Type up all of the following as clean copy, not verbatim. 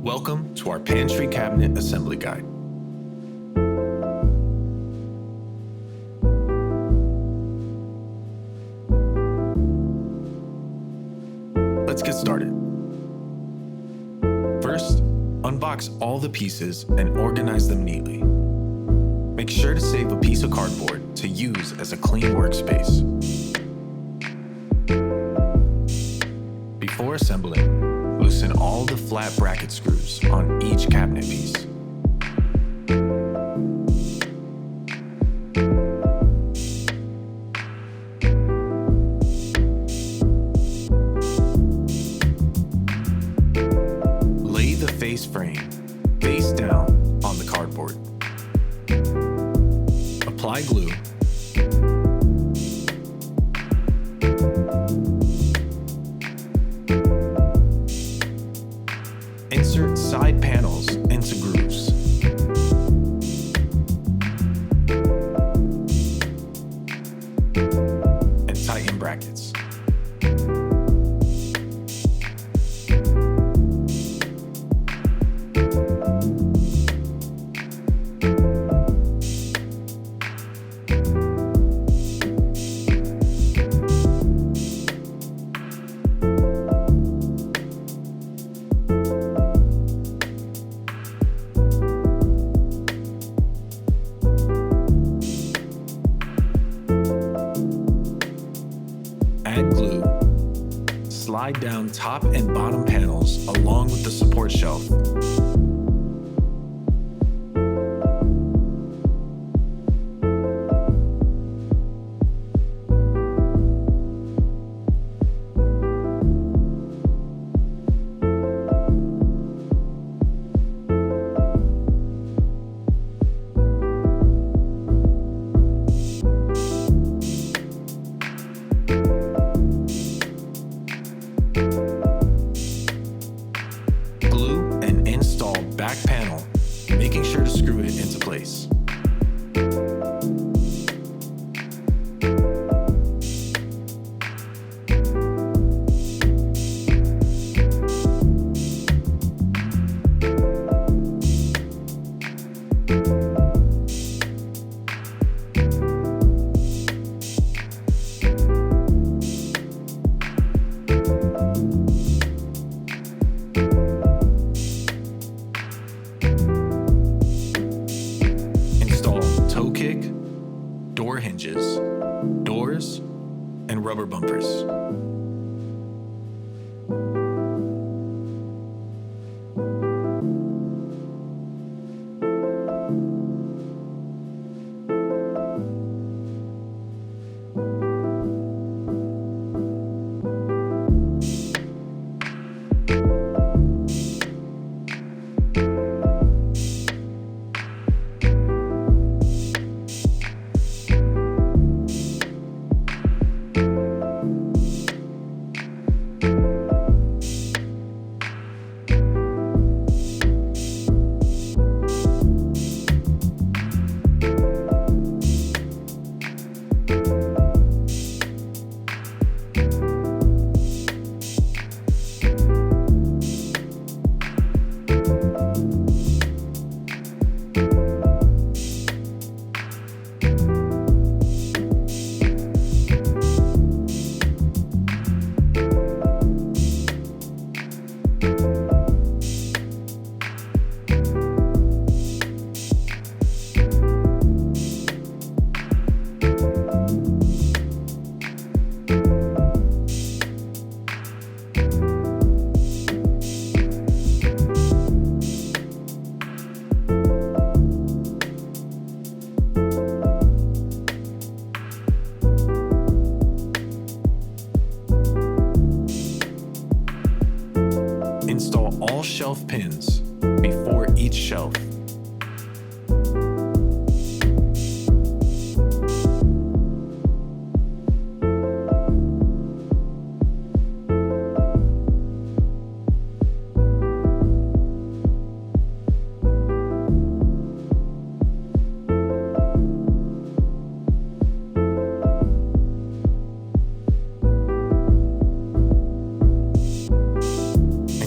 Welcome to our Pantry Cabinet Assembly Guide. Let's get started. First, unbox all the pieces and organize them neatly. Make sure to save a piece of cardboard to use as a clean workspace. Before assembling, loosen all the flat bracket screws on each cabinet piece. Lay the face frame face down on the cardboard. Apply glue. Insert side panels into grooves. And tighten brackets. Add glue. Slide down top and bottom panels along with the support shelf. Back panel, making sure to screw it into place. Door hinges, doors, and rubber bumpers. Install all shelf pins before each shelf.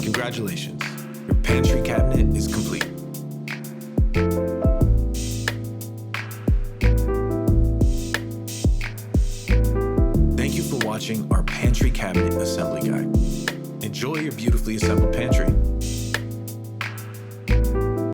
Congratulations, Your pantry cabinet is complete. Thank you for watching our pantry cabinet assembly guide. Enjoy your beautifully assembled pantry.